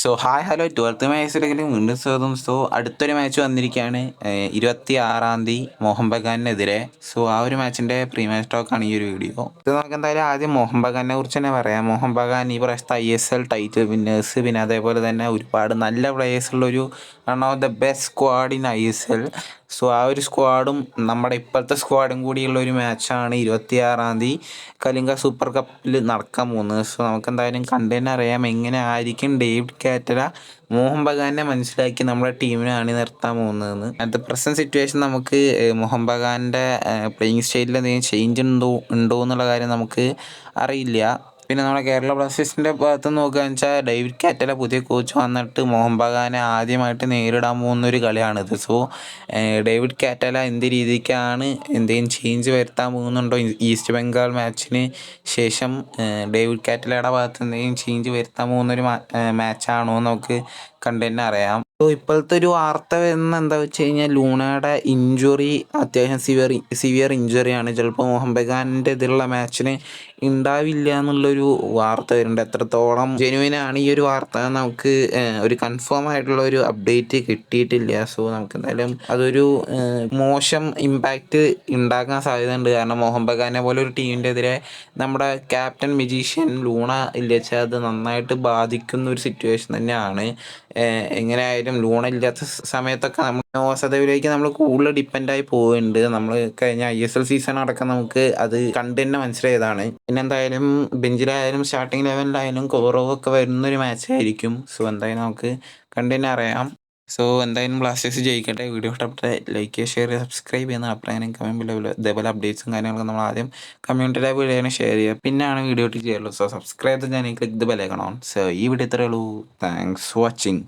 So hi hello 12th മാച്ചിലേക്ക് വീണ്ടും സ്വാഗതം. So അടുത്തൊരു മാച്ച് വന്നിരിക്കുകയാണ് 26-ാം തീയതി മോഹൻ ബഗാനെതിരെ. സോ ആ ഒരു മാച്ചിൻ്റെ പ്രീ മാച്ച് ടോക്കാണ് ഈ ഒരു വീഡിയോ. ഇത് നമുക്ക് എന്തായാലും ആദ്യം മോഹൻ ബഗാനെ കുറിച്ച് തന്നെ പറയാം. മോഹൻ ബഗാൻ ഈ പ്രാവശ്യത്തെ ISL ടൈറ്റിൽ വിന്നേഴ്സ്, പിന്നെ അതേപോലെ തന്നെ ഒരുപാട് നല്ല പ്ലേയേഴ്സുള്ളൊരു one of the best squad in ISL. So ആ ഒരു സ്ക്വാഡും നമ്മുടെ ഇപ്പോഴത്തെ സ്ക്വാഡും കൂടിയുള്ള ഒരു മാച്ചാണ് 26-ാം തീയതി കലിംഗ സൂപ്പർ കപ്പിൽ നടക്കാൻ പോകുന്നത്. സോ നമുക്ക് എന്തായാലും കണ്ടു തന്നെ അറിയാം എങ്ങനെ ആയിരിക്കും ഡേവിഡ് കാറ്റല മോഹൻ ബഗാനെ മനസ്സിലാക്കി നമ്മുടെ ടീമിനെ അണിനിർത്താൻ പോകുന്നതെന്ന്. അറ്റ് ദ പ്രസൻറ്റ് സിറ്റുവേഷൻ നമുക്ക് മോഹൻ ബഗാൻ്റെ പ്ലേയിങ് സ്റ്റൈലിൽ എന്തെങ്കിലും ചേഞ്ച് ഉണ്ടോ എന്നുള്ള കാര്യം നമുക്ക് അറിയില്ല. പിന്നെ നമ്മുടെ കേരള ബ്ലാസ്റ്റേഴ്സിൻ്റെ ഭാഗത്ത് നോക്കുകയാണെന്ന് വെച്ചാൽ ഡേവിഡ് കാറ്റല പുതിയ കോച്ച് വന്നിട്ട് മോഹൻ ബഗാനെ ആദ്യമായിട്ട് നേരിടാൻ പോകുന്ന ഒരു കളിയാണിത്. സോ ഡേവിഡ് കാറ്റല എന്ത് രീതിക്കാണ് എന്തെങ്കിലും ചേഞ്ച് വരുത്താൻ പോകുന്നുണ്ടോ ഈസ്റ്റ് ബംഗാൾ മാച്ചിന് ശേഷം ഡേവിഡ് കാറ്റലയുടെ ഭാഗത്ത് എന്തെങ്കിലും ചേഞ്ച് വരുത്താൻ പോകുന്നൊരു മാച്ചാണോ എന്ന് നമുക്ക് കണ്ടു തന്നെ അറിയാം. അപ്പോൾ ഇപ്പോഴത്തെ ഒരു വാർത്ത വരുന്ന എന്താ വെച്ച് കഴിഞ്ഞാൽ ലൂണയുടെ ഇഞ്ചുറി അത്യാവശ്യം സിവിയർ ഇഞ്ചുറിയാണ്. ചിലപ്പോൾ മോഹൻ ബഗാനിൻ്റെ ഇതിലുള്ള മാച്ചിന് ഉണ്ടാവില്ല എന്നുള്ളൊരു വാർത്ത വരുന്നുണ്ട്. എത്രത്തോളം ജെനുവിനാണ് ഈ ഒരു വാർത്ത നമുക്ക് ഒരു കൺഫേം ആയിട്ടുള്ള ഒരു അപ്ഡേറ്റ് കിട്ടിയിട്ടില്ല. സോ നമുക്ക് എന്തായാലും അതൊരു മോശം ഇമ്പാക്റ്റ് ഉണ്ടാക്കാൻ സാധ്യതയുണ്ട്. കാരണം മോഹൻ ബഗാനെ പോലെ ഒരു ടീമിൻ്റെ എതിരെ നമ്മുടെ ക്യാപ്റ്റൻ മജീഷ്യൻ ലൂണ ഇല്ലച്ചാൽ അത് നന്നായിട്ട് ബാധിക്കുന്ന ഒരു സിറ്റുവേഷൻ തന്നെയാണ്. എങ്ങനെയായാലും ലൂണ ഇല്ലാത്ത സമയത്തൊക്കെ നമ്മൾ നോസദേവിലേക്ക് നമ്മൾ കൂടുതൽ ഡിപ്പെൻഡായി പോകുന്നുണ്ട്. നമ്മൾ കഴിഞ്ഞ ISL സീസൺ അടക്കം നമുക്ക് അത് കണ്ടു തന്നെ മനസ്സിലായതാണ്. പിന്നെ എന്തായാലും ബെഞ്ചിലായാലും സ്റ്റാർട്ടിങ് ലെവലിലായാലും കുറവൊക്കെ വരുന്നൊരു മാച്ചായിരിക്കും. സോ എന്തായാലും നമുക്ക് കണ്ടു തന്നെ അറിയാം. സോ എന്തായാലും ബ്ലാസ്റ്റേഴ്സ് ജയിക്കട്ടെ. വീഡിയോ ഇഷ്ടപ്പെട്ടെ ലൈക്ക് ചെയ്യുക, ഷെയർ ചെയ്യുക, സബ്സ്ക്രൈബ് ചെയ്യുന്ന അഭിപ്രായം കമൻറ്റ് ഇതേപോലെ അപ്ഡേറ്റ്സും കാര്യങ്ങളൊക്കെ നമ്മൾ ആദ്യം കമ്മ്യൂണിറ്റി ടാബ് വഴിയാണ് ഷെയർ ചെയ്യുക, പിന്നെയാണ് വീഡിയോ ഇട്ട് ചെയ്യുള്ളൂ. സോ സബ്സ്ക്രൈബ് ഞാൻ click the bell icon on. So ഈ വീഡിയോ ഇത്രയേ ഉള്ളൂ. Thanks for watching.